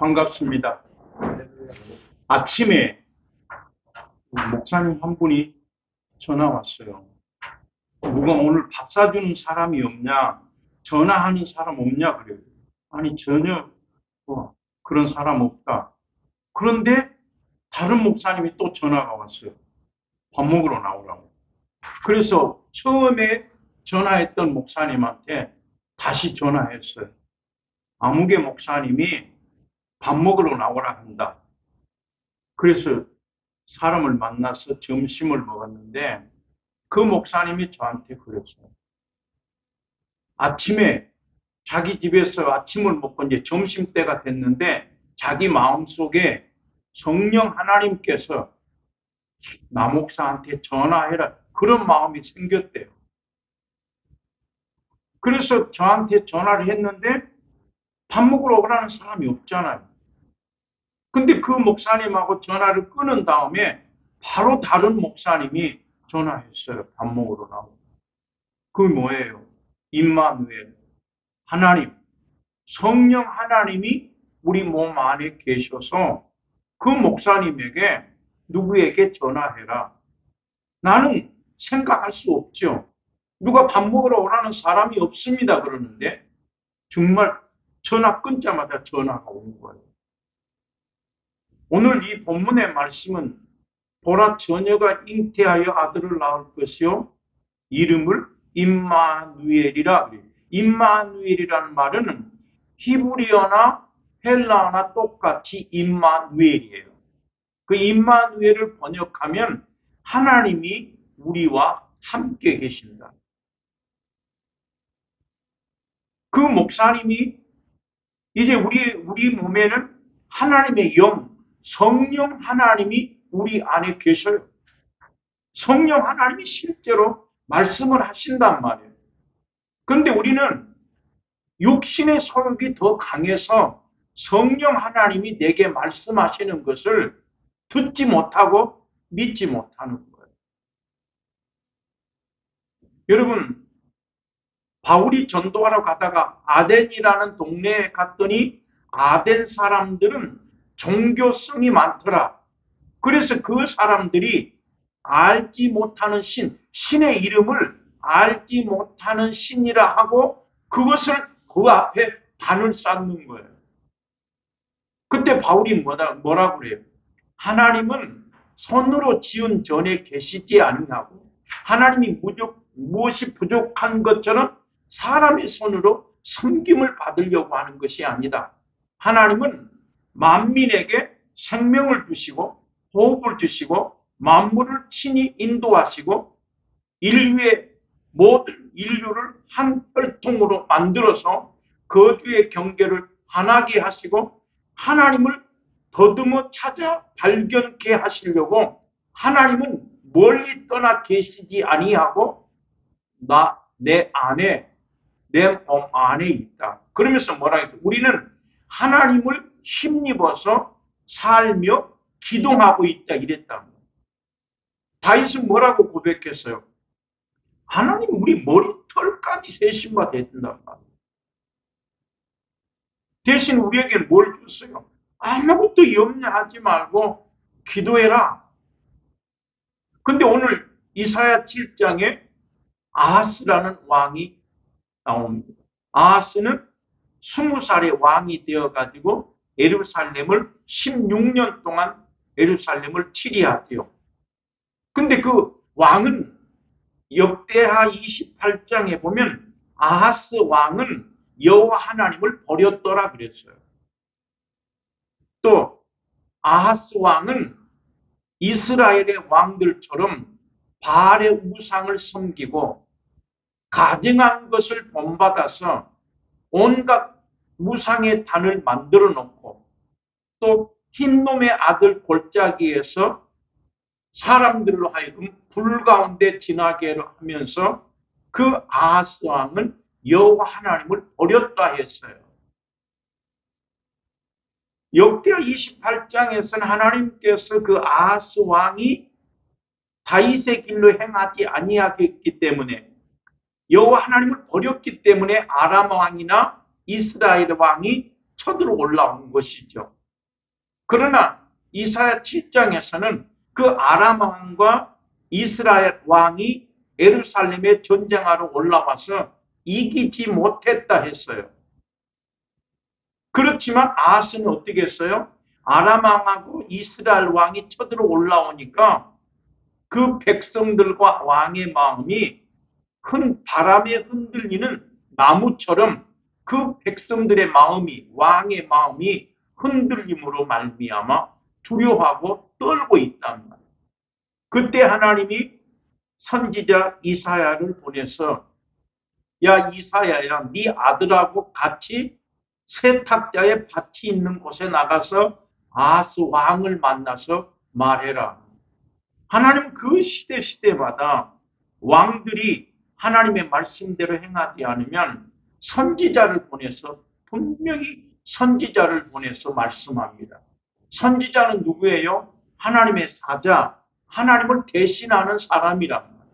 반갑습니다. 아침에 목사님 한 분이 전화 왔어요. 누가 오늘 밥 사주는 사람이 없냐? 전화하는 사람 없냐? 그래요. 아니, 전혀 그런 사람 없다. 그런데 다른 목사님이 또 전화가 왔어요. 밥 먹으러 나오라고. 그래서 처음에 전화했던 목사님한테 다시 전화했어요. 아무개 목사님이 밥 먹으러 나오라 한다. 그래서 사람을 만나서 점심을 먹었는데 그 목사님이 저한테 그랬어요. 아침에 자기 집에서 아침을 먹고 이제 점심때가 됐는데 자기 마음속에 성령 하나님께서 나 목사한테 전화해라 그런 마음이 생겼대요. 그래서 저한테 전화를 했는데 밥 먹으러 오라는 사람이 없잖아요. 근데 그 목사님하고 전화를 끊은 다음에 바로 다른 목사님이 전화했어요. 밥 먹으러 나오고. 그게 뭐예요? 임마누엘. 하나님, 성령 하나님이 우리 몸 안에 계셔서 그 목사님에게 누구에게 전화해라. 나는 생각할 수 없죠. 누가 밥 먹으러 오라는 사람이 없습니다. 그러는데 정말 전화 끊자마자 전화가 온 거예요. 오늘 이 본문의 말씀은 보라 처녀가 잉태하여 아들을 낳을 것이요 이름을 임마누엘이라 그래요. 임마누엘이라는 말은 히브리어나 헬라어나 똑같이 임마누엘이에요. 그 임마누엘을 번역하면 하나님이 우리와 함께 계신다. 그 목사님이 이제 우리 몸에는 하나님의 영, 성령 하나님이 우리 안에 계셔요. 성령 하나님이 실제로 말씀을 하신단 말이에요. 그런데 우리는 육신의 소욕이 더 강해서 성령 하나님이 내게 말씀하시는 것을 듣지 못하고 믿지 못하는 거예요. 여러분, 바울이 전도하러 가다가 아덴이라는 동네에 갔더니 아덴 사람들은 종교성이 많더라. 그래서 그 사람들이 알지 못하는 신의 이름을 알지 못하는 신이라 하고 그것을 그 앞에 단을 쌓는 거예요. 그때 바울이 뭐라고 그래요? 하나님은 손으로 지은 전에 계시지 아니하고 하나님이 무엇이 부족한 것처럼 사람의 손으로 섬김을 받으려고 하는 것이 아니다. 하나님은 만민에게 생명을 주시고 호흡을 주시고 만물을 친히 인도하시고 모든 인류를 한 혈통으로 만들어서 거주의 경계를 하나게 하시고 하나님을 더듬어 찾아 발견케 하시려고 하나님은 멀리 떠나 계시지 아니하고 내 몸 안에 있다. 그러면서 뭐라 했어요? 우리는 하나님을 힘입어서 살며 기동하고 있다 이랬다. 다윗은 뭐라고 고백했어요? 하나님 우리 머리털까지 세심바 되신단 말이에요. 대신 우리에게 뭘 줬어요? 아무것도 염려하지 말고 기도해라. 근데 오늘 이사야 7장에 아하스라는 왕이 나옵니다. 아하스는 20살의 왕이 되어가지고 예루살렘을 16년 동안 예루살렘을 치리하지요. 근데 그 왕은 역대하 28장에 보면 아하스 왕은 여호와 하나님을 버렸더라 그랬어요. 또 아하스 왕은 이스라엘의 왕들처럼 바알의 우상을 섬기고 가증한 것을 본받아서 온갖 우상의 단을 만들어 놓고 또 흰놈의 아들 골짜기에서 사람들로 하여금 불 가운데 지나게 하면서 그 아하스 왕은 여호와 하나님을 버렸다 했어요. 역대하 28장에서는 하나님께서 그 아하스 왕이 다윗의 길로 행하지 아니하였기 때문에 여호와 하나님을 버렸기 때문에 아람 왕이나 이스라엘 왕이 쳐들어 올라온 것이죠. 그러나 이사야 7장에서는 그 아람 왕과 이스라엘 왕이 예루살렘에 전쟁하러 올라와서 이기지 못했다 했어요. 그렇지만 아하스는 어떻게 했어요? 아람 왕하고 이스라엘 왕이 쳐들어 올라오니까 그 백성들과 왕의 마음이 큰 바람에 흔들리는 나무처럼 그 백성들의 마음이, 왕의 마음이 흔들림으로 말미암아 두려워하고 떨고 있단 말이에요. 그때 하나님이 선지자 이사야를 보내서 야 이사야야 네 아들하고 같이 세탁자의 밭이 있는 곳에 나가서 아하스 왕을 만나서 말해라. 하나님 그 시대마다 왕들이 하나님의 말씀대로 행하지 않으면 선지자를 보내서 분명히 선지자를 보내서 말씀합니다. 선지자는 누구예요? 하나님의 사자, 하나님을 대신하는 사람이란 말이에요.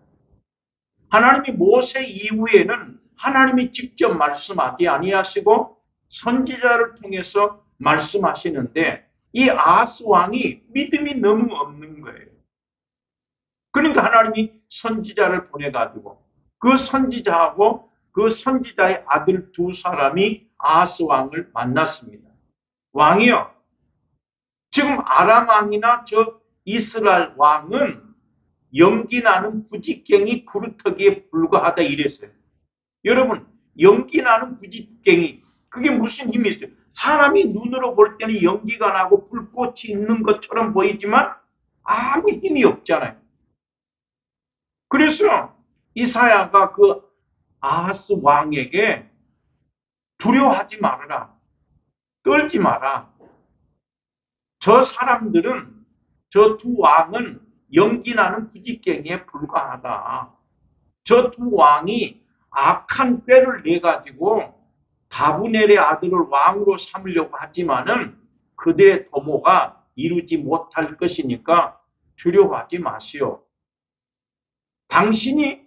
하나님이 모세 이후에는 하나님이 직접 말씀하지 아니하시고 선지자를 통해서 말씀하시는데 이 아하스 왕이 믿음이 너무 없는 거예요. 그러니까 하나님이 선지자를 보내가지고 그 선지자하고 그 선지자의 아들 두 사람이 아하스 왕을 만났습니다. 왕이요. 지금 아람 왕이나 저 이스라엘 왕은 연기나는 부지깽이 구루터기에 불과하다 이랬어요. 여러분 연기나는 부지깽이 그게 무슨 힘이 있어요? 사람이 눈으로 볼 때는 연기가 나고 불꽃이 있는 것처럼 보이지만 아무 힘이 없잖아요. 그래서 이사야가 그 아하스 왕에게 두려워하지 말아라. 떨지 마라. 저 사람들은 저 두 왕은 연기나는 부지깽이에 불과하다. 저 두 왕이 악한 꾀를 내가지고 다브넬의 아들을 왕으로 삼으려고 하지만은 그들의 도모가 이루지 못할 것이니까 두려워하지 마시오. 당신이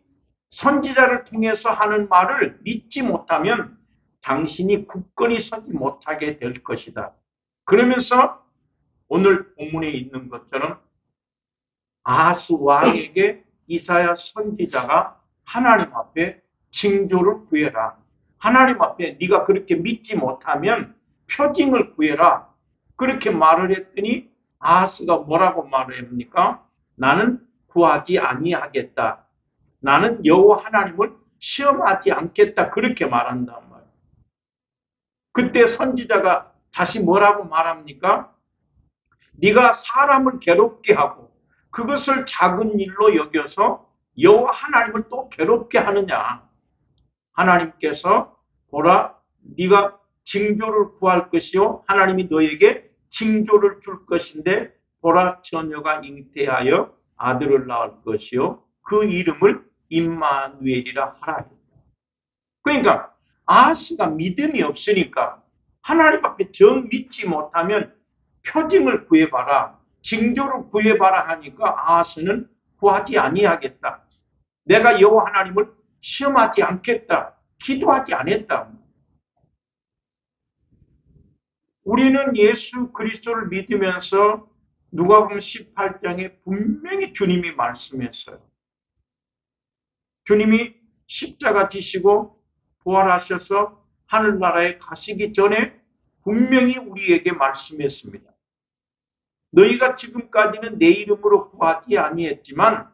선지자를 통해서 하는 말을 믿지 못하면 당신이 굳건히 서지 못하게 될 것이다. 그러면서 오늘 본문에 있는 것처럼 아하스 왕에게 이사야 선지자가 하나님 앞에 징조를 구해라. 하나님 앞에 네가 그렇게 믿지 못하면 표징을 구해라. 그렇게 말을 했더니 아하스가 뭐라고 말을 합니까? 나는 구하지 아니하겠다. 나는 여호와 하나님을 시험하지 않겠다. 그렇게 말한단 말이에요. 그때 선지자가 다시 뭐라고 말합니까? 네가 사람을 괴롭게 하고 그것을 작은 일로 여겨서 여호와 하나님을 또 괴롭게 하느냐. 하나님께서 보라 네가 징조를 구할 것이요 하나님이 너에게 징조를 줄 것인데 보라 처녀가 잉태하여 아들을 낳을 것이요 그 이름을 임마누엘이라 하라. 그러니까 아하스가 믿음이 없으니까 하나님 앞에 정 믿지 못하면 표징을 구해봐라. 징조를 구해봐라 하니까 아하스는 구하지 아니하겠다. 내가 여호와 하나님을 시험하지 않겠다. 기도하지 않았다. 우리는 예수 그리스도를 믿으면서 누가복음 18장에 분명히 주님이 말씀했어요. 주님이 십자가 지시고 부활하셔서 하늘나라에 가시기 전에 분명히 우리에게 말씀했습니다. 너희가 지금까지는 내 이름으로 구하지 아니했지만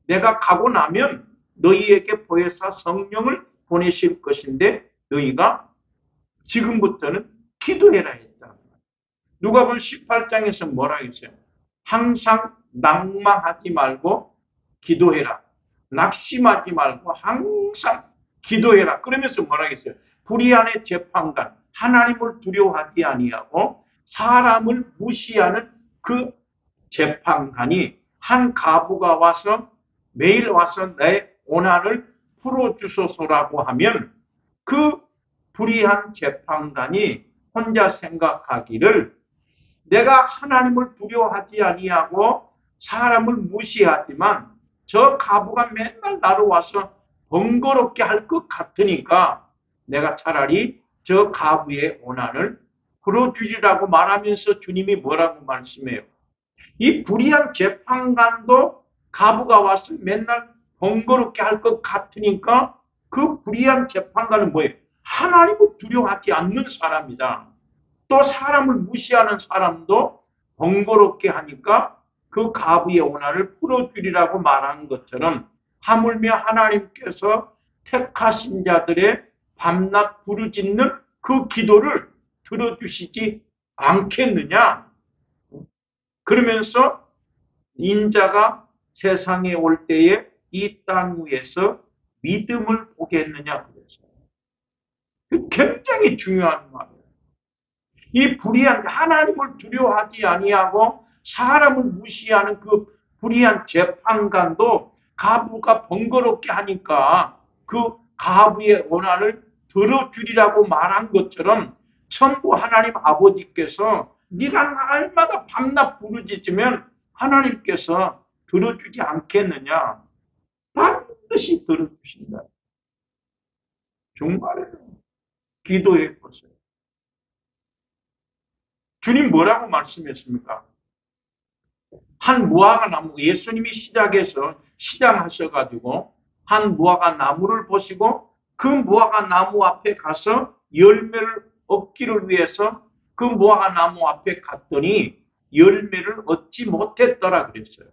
내가 가고 나면 너희에게 보혜사 성령을 보내실 것인데 너희가 지금부터는 기도해라 했다. 누가복음 18장에서 뭐라 했어요? 항상 낭망하지 말고 기도해라. 낙심하지 말고 항상 기도해라. 그러면서 뭐라 했어요? 불의한의 재판관, 하나님을 두려워하지 아니하고 사람을 무시하는 그 재판관이 한 가부가 와서 매일 와서 내 고난을 풀어주소서라고 하면 그 불의한 재판관이 혼자 생각하기를 내가 하나님을 두려워하지 아니하고 사람을 무시하지만 저 가부가 맨날 나로 와서 번거롭게 할 것 같으니까 내가 차라리 저 가부의 고난을 풀어주리라고 말하면서 주님이 뭐라고 말씀해요? 이 불의한 재판관도 가부가 와서 맨날 번거롭게 할 것 같으니까 그 불의한 재판관은 뭐예요? 하나님을 두려워하지 않는 사람이다. 또 사람을 무시하는 사람도 번거롭게 하니까 그 가부의 원한을 풀어주리라고 말한 것처럼 하물며 하나님께서 택하신 자들의 밤낮 부르짖는 그 기도를 들어주시지 않겠느냐? 그러면서 인자가 세상에 올 때에 이 땅 위에서 믿음을 보겠느냐 그랬어요. 굉장히 중요한 말이에요. 이 불의한 하나님을 두려워하지 아니하고 사람을 무시하는 그 불의한 재판관도 가부가 번거롭게 하니까 그 가부의 원한을 들어주리라고 말한 것처럼 천부 하나님 아버지께서 네가 날마다 밤낮 부르짖으면 하나님께서 들어주지 않겠느냐? 반드시 들어주신다. 정말이에요. 기도해 보세요. 주님 뭐라고 말씀했습니까? 한 무화과 나무, 예수님이 시작하셔가지고 한 무화과 나무를 보시고 그 무화과 나무 앞에 가서 열매를 얻기를 위해서 그 무화과 나무 앞에 갔더니 열매를 얻지 못했더라 그랬어요.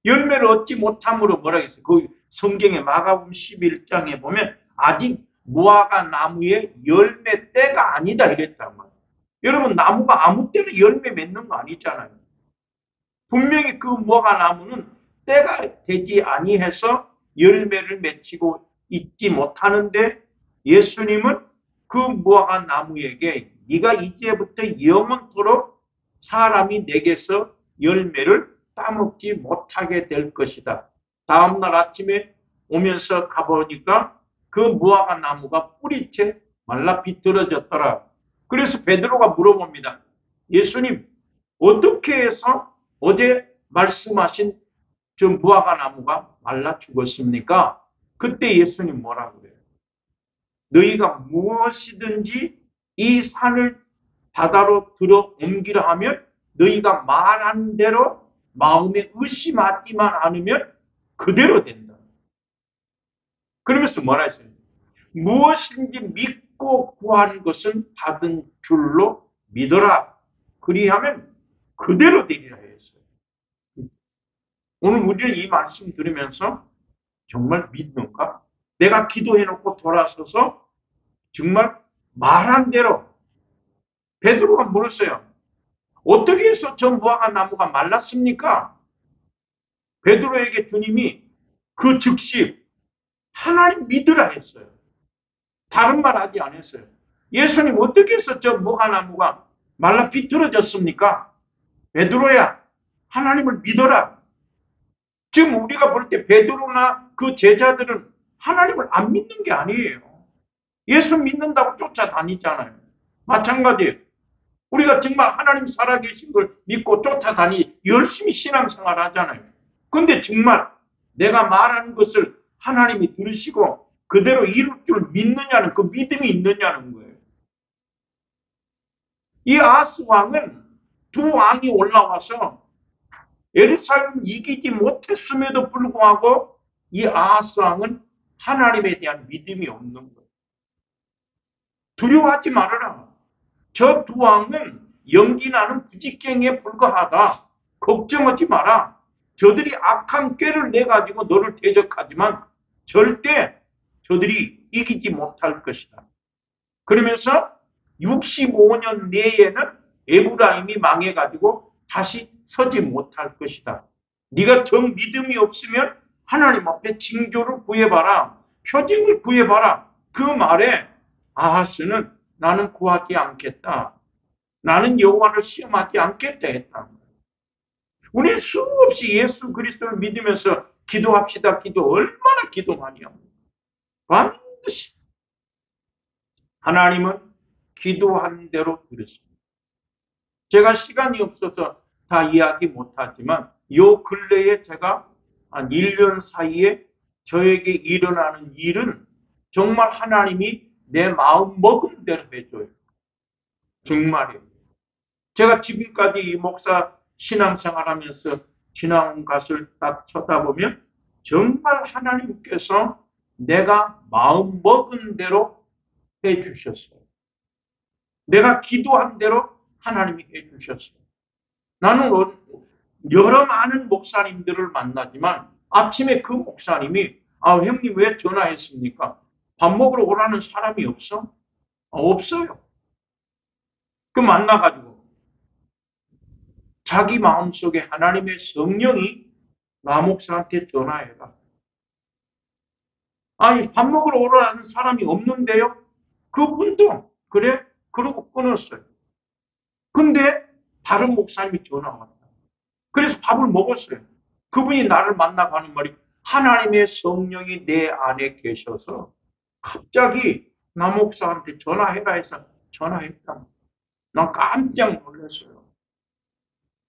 열매를 얻지 못함으로 뭐라 했어요? 그 성경의 마가복음 11장에 보면 아직 무화과 나무의 열매 때가 아니다 이랬단 말이에요. 여러분 나무가 아무 때나 열매 맺는 거 아니잖아요. 분명히 그 무화과 나무는 때가 되지 아니해서 열매를 맺히고 있지 못하는데 예수님은 그 무화과 나무에게 네가 이제부터 영원토록 사람이 내게서 열매를 따먹지 못하게 될 것이다. 다음날 아침에 오면서 가보니까 그 무화과 나무가 뿌리채 말라 비틀어졌더라. 그래서 베드로가 물어봅니다. 예수님, 어떻게 해서 어제 말씀하신 저 무화과 나무가 말라 죽었습니까? 그때 예수님 뭐라고 그래요? 너희가 무엇이든지 이 산을 바다로 들어 옮기려 하면 너희가 말한 대로 마음에 의심하지만 않으면 그대로 된다. 그러면서 뭐라 했어요? 무엇인지 믿고 구하는 것은 받은 줄로 믿어라. 그리하면 그대로 되리라 했어요. 오늘 우리는 이 말씀 들으면서 정말 믿는가? 내가 기도해놓고 돌아서서 정말 말한 대로 베드로가 물었어요. 어떻게 해서 저 무화과 나무가 말랐습니까? 베드로에게 주님이 그 즉시 하나님 믿으라 했어요. 다른 말 하지 않았어요. 예수님 어떻게 해서 저 무화과 나무가 말라 비틀어졌습니까? 베드로야, 하나님을 믿어라. 지금 우리가 볼 때 베드로나 그 제자들은 하나님을 안 믿는 게 아니에요. 예수 믿는다고 쫓아다니잖아요. 마찬가지예요. 우리가 정말 하나님 살아계신 걸 믿고 쫓아다니 열심히 신앙생활 하잖아요. 근데 정말 내가 말하는 것을 하나님이 들으시고 그대로 이룰 줄 믿느냐는 그 믿음이 있느냐는 거예요. 이 아하스 왕은 두 왕이 올라와서 예루살렘을 이기지 못했음에도 불구하고 이 아하스 왕은 하나님에 대한 믿음이 없는 거예요. 두려워하지 말아라. 저 두 왕은 연기나는 부직갱에 불과하다. 걱정하지 마라. 저들이 악한 꾀를 내가지고 너를 대적하지만 절대 저들이 이기지 못할 것이다. 그러면서 65년 내에는 에브라임이 망해가지고 다시 서지 못할 것이다. 네가 정 믿음이 없으면 하나님 앞에 징조를 구해봐라. 표징을 구해봐라. 그 말에 아하스는 나는 구하지 않겠다. 나는 여호와를 시험하지 않겠다 했다. 우리는 수없이 예수 그리스도를 믿으면서 기도합시다. 기도 얼마나 기도 많이 합니까? 반드시 하나님은 기도한 대로 들으십니다. 제가 시간이 없어서 다 이야기 못하지만 요 근래에 제가 한 1년 사이에 저에게 일어나는 일은 정말 하나님이 내 마음 먹은 대로 해줘요. 정말이에요. 제가 지금까지 이 목사 신앙생활하면서 지나온 것을 딱 쳐다보면 정말 하나님께서 내가 마음 먹은 대로 해주셨어요. 내가 기도한 대로 하나님이 해주셨어요. 나는 여러 많은 목사님들을 만나지만 아침에 그 목사님이 형님 왜 전화했습니까? 밥 먹으러 오라는 사람이 없어? 없어요. 그 만나가지고 자기 마음속에 하나님의 성령이 나 목사한테 전화해라. 아니 밥 먹으러 오라는 사람이 없는데요? 그분도 그래? 그러고 끊었어요. 근데 다른 목사님이 전화 왔다. 그래서 밥을 먹었어요. 그분이 나를 만나고 하는 말이 하나님의 성령이 내 안에 계셔서 갑자기 나 목사한테 전화해라 해서 전화했다. 난 깜짝 놀랐어요.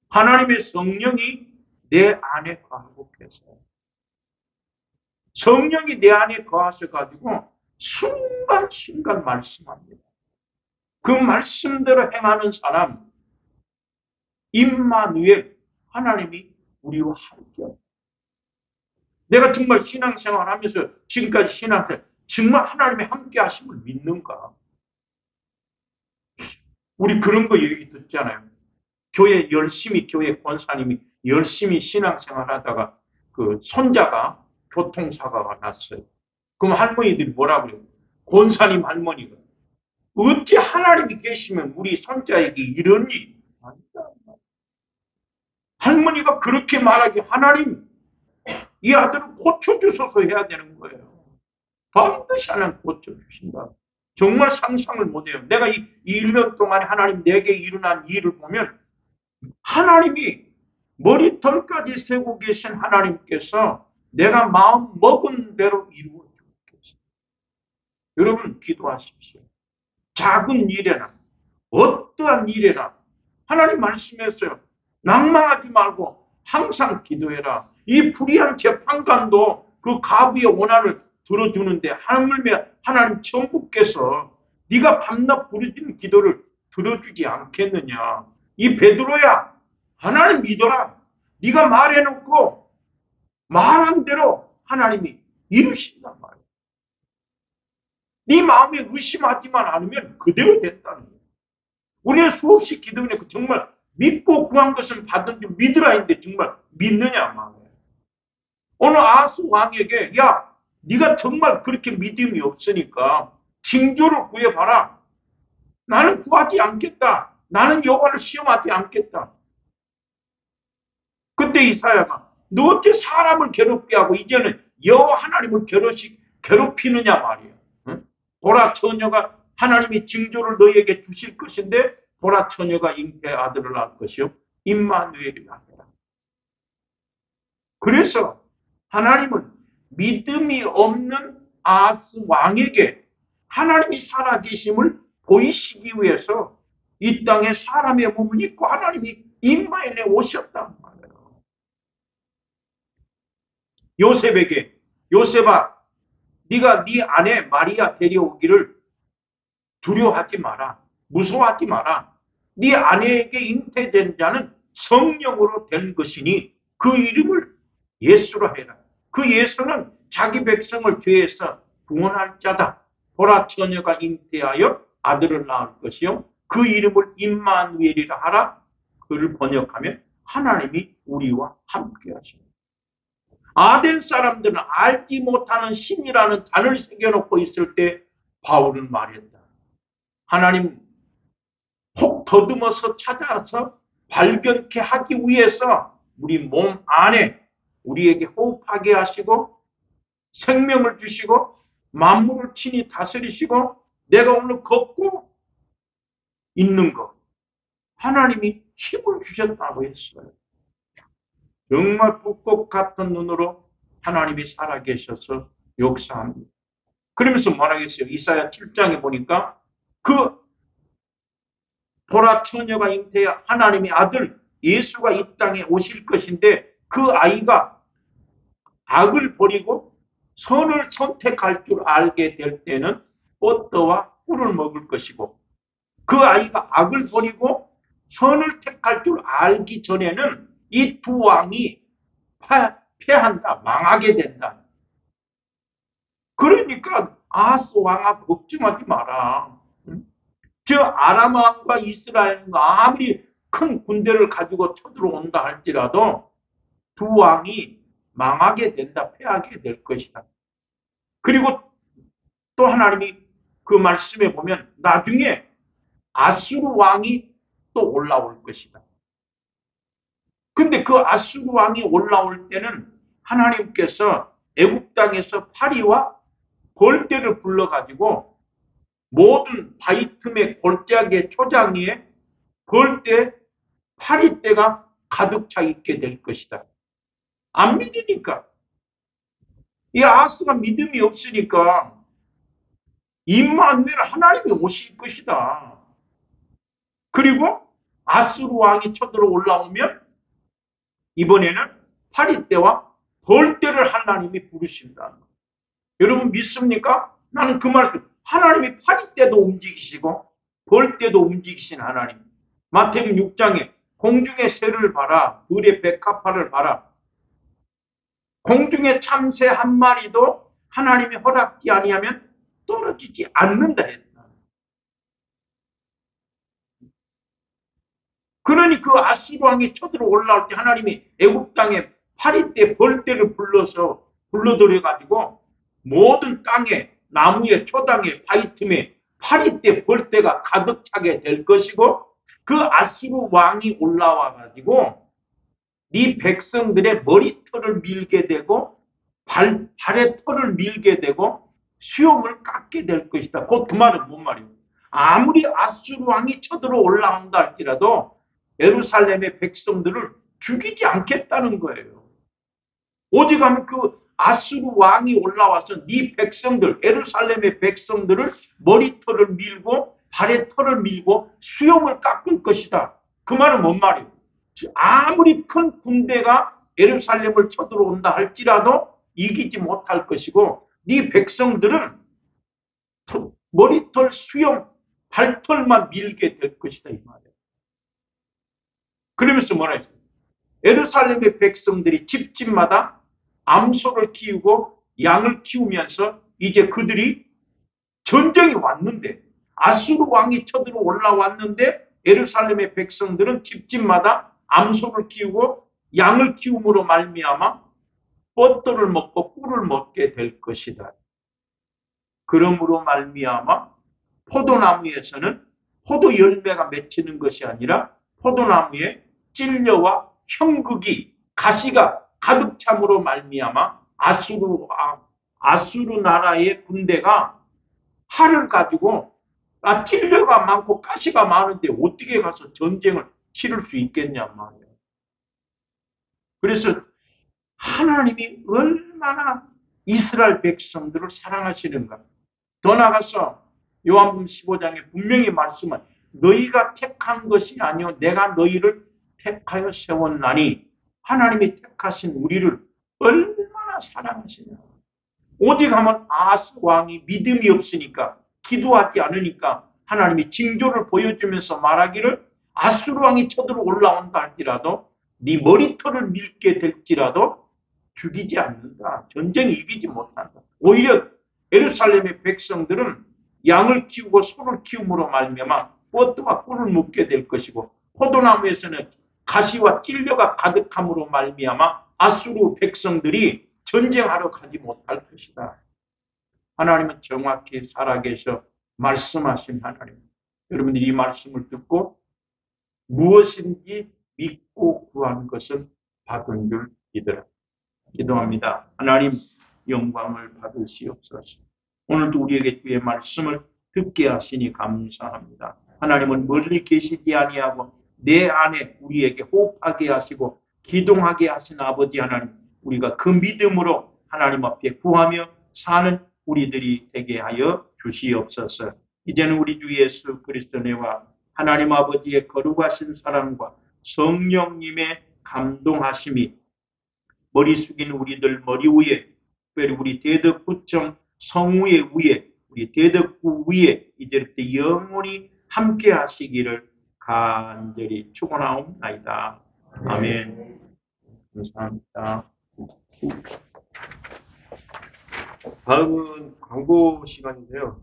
하나님의 성령이 내 안에 거하고 계세요. 성령이 내 안에 거하셔가지고 순간순간 말씀합니다. 그 말씀대로 행하는 사람, 임마누엘, 하나님이 우리와 함께. 내가 정말 신앙생활 하면서 지금까지 신앙생활, 정말 하나님의 함께 하심을 믿는가? 우리 그런 거 얘기 듣잖아요. 교회 권사님이 열심히 신앙생활 하다가 그 손자가 교통사고가 났어요. 그럼 할머니들이 뭐라 그래요? 권사님 할머니가. 어찌 하나님이 계시면 우리 손자에게 이런 일이 아니다. 할머니가 그렇게 말하기 하나님 이 아들을 고쳐주소서 해야 되는 거예요. 반드시 하나님 고쳐주신다. 정말 상상을 못해요. 내가 이 1년 동안에 하나님 내게 일어난 일을 보면 하나님이 머리털까지 세고 계신 하나님께서 내가 마음 먹은 대로 이루어 주겠어요. 여러분 기도하십시오. 작은 일에나 어떠한 일에나 하나님 말씀했어요. 낭망하지 말고 항상 기도해라. 이 불의한 재판관도 그 가부의 원한을 들어주는데 하나님 천부께서 네가 밤낮 부르짖는 기도를 들어주지 않겠느냐. 이 베드로야 하나님 믿어라. 네가 말해놓고 말한 대로 하나님이 이루신단 말이야. 네 마음에 의심하지만 않으면 그대로 된다는 거예요. 우리는 수없이 기도해 정말 믿고 구한 것을 받은 줄 믿으라 했는데 정말 믿느냐 말이에요. 어느 아하스 왕에게 야 네가 정말 그렇게 믿음이 없으니까 징조를 구해봐라. 나는 구하지 않겠다. 나는 여호와를 시험하지 않겠다. 그때 이사야가 너 어째 사람을 괴롭게 하고 이제는 여호와 하나님을 괴롭히느냐 말이에요. 응? 보라 처녀가 하나님이 징조를 너에게 주실 것인데 보라 처녀가 잉태 아들을 낳을 것이요 임마누엘이라 하라. 그래서 하나님은 믿음이 없는 아하스 왕에게 하나님이 살아계심을 보이시기 위해서 이 땅에 사람의 몸을 입고 하나님이 임마엘에 오셨단 말이에요. 요셉에게 요셉아 네가 네 아내 마리아 데려오기를 두려워하지 마라. 무서워하지 마라. 네 아내에게 잉태된 자는 성령으로 된 것이니 그 이름을 예수로 해라. 그 예수는 자기 백성을 죄에서 구원할 자다. 보라 처녀가 잉태하여 아들을 낳을 것이요. 그 이름을 임마누엘이라 하라. 그를 번역하면 하나님이 우리와 함께 하십니다. 아덴 사람들은 알지 못하는 신이라는 단을 새겨놓고 있을 때 바울은 말했다. 하나님 혹 더듬어서 찾아서 발견케 하기 위해서 우리 몸 안에 우리에게 호흡하게 하시고 생명을 주시고 만물을 친히 다스리시고 내가 오늘 걷고 있는 것 하나님이 힘을 주셨다고 했어요. 정말 불꽃 같은 눈으로 하나님이 살아계셔서 역사합니다. 그러면서 뭐라겠어요? 이사야 7장에 보니까 그 보라 처녀가 잉태해 하나님의 아들 예수가 이 땅에 오실 것인데 그 아이가 악을 버리고 선을 선택할 줄 알게 될 때는 버터와 꿀을 먹을 것이고 그 아이가 악을 버리고 선을 택할 줄 알기 전에는 이 두 왕이 패한다, 망하게 된다. 그러니까 아하스 왕아 걱정하지 마라. 저 아람 왕과 이스라엘과 아무리 큰 군대를 가지고 쳐들어온다 할지라도 두 왕이 망하게 된다, 패하게 될 것이다. 그리고 또 하나님이 그 말씀에 보면 나중에 아수르 왕이 또 올라올 것이다. 근데 그 아수르 왕이 올라올 때는 하나님께서 애굽 땅에서 파리와 벌떼를 불러가지고 모든 바위 틈에 골짜기에 초장위에 벌떼, 파리떼가 가득 차 있게 될 것이다. 안 믿으니까. 이 아하스가 믿음이 없으니까 임마누엘 하나님이 오실 것이다. 그리고 아수르 왕이 쳐들어 올라오면 이번에는 파리떼와 벌떼를 하나님이 부르신다. 여러분 믿습니까? 나는 그 말씀. 하나님이 파리떼도 움직이시고 벌떼도 움직이신 하나님. 마태복음 6장에 공중의 새를 봐라. 들의 백합화를 봐라. 공중의 참새 한 마리도 하나님이 허락지 아니하면 떨어지지 않는다 했다. 그러니 그 아수르 왕이 쳐들어 올라올 때 하나님이 애굽 땅에 파리떼 벌떼를 불러들여 가지고 모든 땅에 나무에 초당에 바위 틈에 파리떼 벌떼가 가득 차게 될 것이고 그 아수르 왕이 올라와 가지고 네 백성들의 머리털을 밀게 되고 발의 털을 밀게 되고 수염을 깎게 될 것이다. 곧 그 말은 뭔 말이에요? 아무리 아수르 왕이 쳐들어 올라온다 할지라도 예루살렘의 백성들을 죽이지 않겠다는 거예요. 오직하면 그 아수르 왕이 올라와서 네 백성들, 예루살렘의 백성들을 머리털을 밀고 발의 털을 밀고 수염을 깎을 것이다. 그 말은 뭔 말이에요? 아무리 큰 군대가 예루살렘을 쳐들어온다 할지라도 이기지 못할 것이고 네 백성들은 머리털, 수염, 발털만 밀게 될 것이다 이 말이에요. 그러면서 뭐라 했어요? 예루살렘의 백성들이 집집마다 암소를 키우고 양을 키우면서 이제 그들이 전쟁이 왔는데 아수르 왕이 쳐들어 올라왔는데 예루살렘의 백성들은 집집마다 암소를 키우고 양을 키움으로 말미암아 뻗도를 먹고 꿀을 먹게 될 것이다. 그러므로 말미암아 포도나무에서는 포도 열매가 맺히는 것이 아니라 포도나무에 찔려와 형극이 가시가 가득 참으로 말미암아 아수르 나라의 군대가 활을 가지고 찔려가 많고 가시가 많은데 어떻게 가서 전쟁을 치를 수 있겠냐 말이에요. 그래서 하나님이 얼마나 이스라엘 백성들을 사랑하시는가. 더 나아가서 요한복음 15장에 분명히 말씀은 너희가 택한 것이 아니요 내가 너희를 택하여 세웠나니 하나님이 택하신 우리를 얼마나 사랑하시냐. 오직 하면 아하스 왕이 믿음이 없으니까 기도하지 않으니까 하나님이 징조를 보여주면서 말하기를 아수르 왕이 쳐들어 올라온다 할지라도 네 머리털을 밀게 될지라도 죽이지 않는다. 전쟁 이기지 못한다. 오히려 예루살렘의 백성들은 양을 키우고 소를 키움으로 말미암아 뻗도와 꿀을 먹게 될 것이고 포도나무에서는 가시와 찔려가 가득함으로 말미암아 아수르 백성들이 전쟁하러 가지 못할 것이다. 하나님은 정확히 살아계셔 말씀하신 하나님. 여러분들이 이 말씀을 듣고 무엇인지 믿고 구한 것은 받은 줄 믿으라. 기도합니다. 하나님 영광을 받으시옵소서. 오늘도 우리에게 주의 말씀을 듣게 하시니 감사합니다. 하나님은 멀리 계시지 아니하고 내 안에 우리에게 호흡하게 하시고 기동하게 하신 아버지 하나님, 우리가 그 믿음으로 하나님 앞에 구하며 사는 우리들이 되게 하여 주시옵소서. 이제는 우리 주 예수 그리스도와 하나님 아버지의 거룩하신 사랑과 성령님의 감동하심이 머리 숙인 우리들 머리 위에, 특별히 우리 대덕구청 성우의 위에, 우리 대덕구 위에 이제부터 영원히 함께 하시기를 간절히 축원하옵나이다. 아멘. 감사합니다. 다음은 광고 시간인데요.